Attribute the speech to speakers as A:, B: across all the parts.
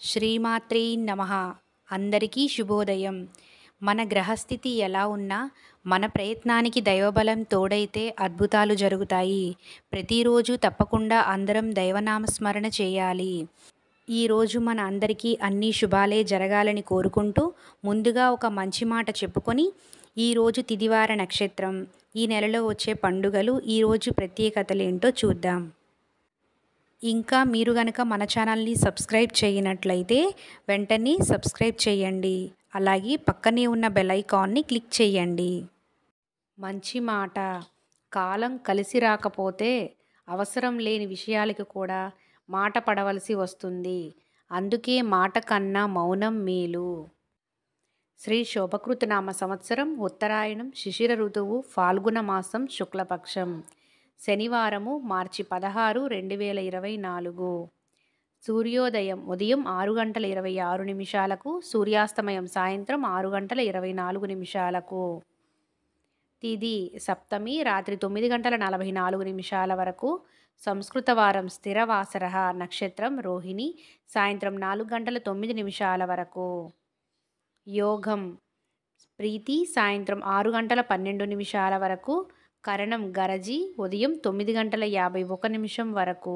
A: శ్రీమాత్రే నమః. అందరికీ శుభోదయం. మన గ్రహస్థితి ఎలా ఉన్నా మన ప్రయత్నానికి దైవబలం తోడైతే అద్భుతాలు జరుగుతాయి. ప్రతిరోజు తప్పకుండా అందరం దైవనామస్మరణ చేయాలి. ఈరోజు మన అందరికీ అన్ని శుభాలే జరగాలని కోరుకుంటూ ముందుగా ఒక మంచి మాట చెప్పుకొని ఈరోజు తిదివార నక్షత్రం, ఈ నెలలో వచ్చే పండుగలు, ఈరోజు ప్రత్యేకతలేంటో చూద్దాం. ఇంకా మీరు గనక మన ఛానల్ని సబ్స్క్రైబ్ చేయనట్లయితే వెంటనే సబ్స్క్రైబ్ చేయండి. అలాగే పక్కనే ఉన్న బెల్ ఐకాన్ని క్లిక్ చేయండి. మంచి మాట. కాలం కలిసి రాకపోతే అవసరం లేని విషయాలకు కూడా మాట పడవలసి వస్తుంది. అందుకే మాట కన్నా మౌనం మేలు. శ్రీ శోభకృతనామ సంవత్సరం, ఉత్తరాయణం, శిశిర ఋతువు, ఫాల్గుణ మాసం, శుక్లపక్షం, శనివారము, మార్చి 16, 2024. సూర్యోదయం ఉదయం 6:26, సూర్యాస్తమయం సాయంత్రం 6:24. తిథి సప్తమి రాత్రి 9:44 వరకు. సంస్కృత వారం స్థిరవాసర. నక్షత్రం రోహిణి సాయంత్రం 4:09 వరకు. యోగం ప్రీతి సాయంత్రం 6:12 వరకు. కరణం గరజి ఉదయం 9:51 వరకు.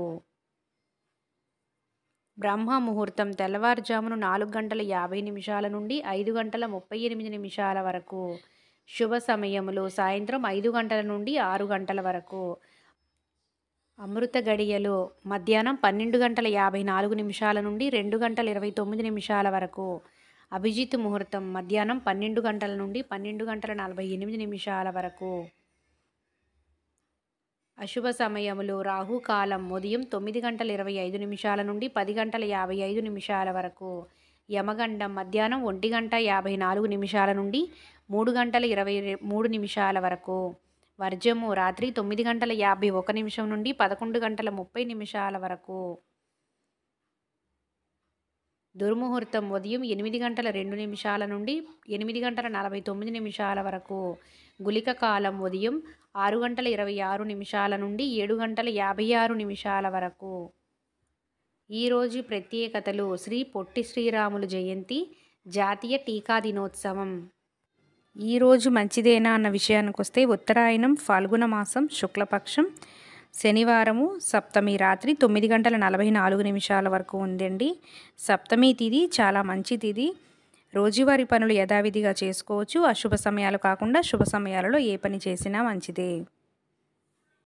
A: బ్రహ్మ ముహూర్తం తెల్లవారుజామున 4:50 నుండి 5:38 వరకు. శుభ సమయములు సాయంత్రం 5 గంటల నుండి 6 గంటల వరకు. అమృత గడియలు మధ్యాహ్నం 12:54 నుండి 2:29 వరకు. అభిజిత్ ముహూర్తం మధ్యాహ్నం 12 గంటల నుండి 12:48 వరకు. అశుభ సమయములు రాహుకాలం ఉదయం 9:25 నుండి 10:55 వరకు. యమగండం మధ్యాహ్నం 1:54 నుండి 3:23 వరకు. వర్జము రాత్రి 9:51 నుండి 11:30 వరకు. దుర్ముహూర్తం ఉదయం 8:02 నుండి 8:49 వరకు. గుళిక కాలం ఉదయం 6:26 నుండి 7:56 వరకు. ఈరోజు ప్రత్యేకతలు: శ్రీ పొట్టి శ్రీరాములు జయంతి, జాతీయ టీకా దినోత్సవం. ఈరోజు మంచిదేనా అన్న విషయానికి వస్తే ఉత్తరాయణం, ఫాల్గుణ మాసం, శుక్లపక్షం, శనివారము, సప్తమి రాత్రి 9:44 వరకు ఉందండి. సప్తమి తిథి చాలా మంచి తిథి. రోజువారీ పనులు యథావిధిగా చేసుకోవచ్చు. అశుభ సమయాలు కాకుండా శుభ సమయాలలో ఏ పని చేసినా మంచిదే.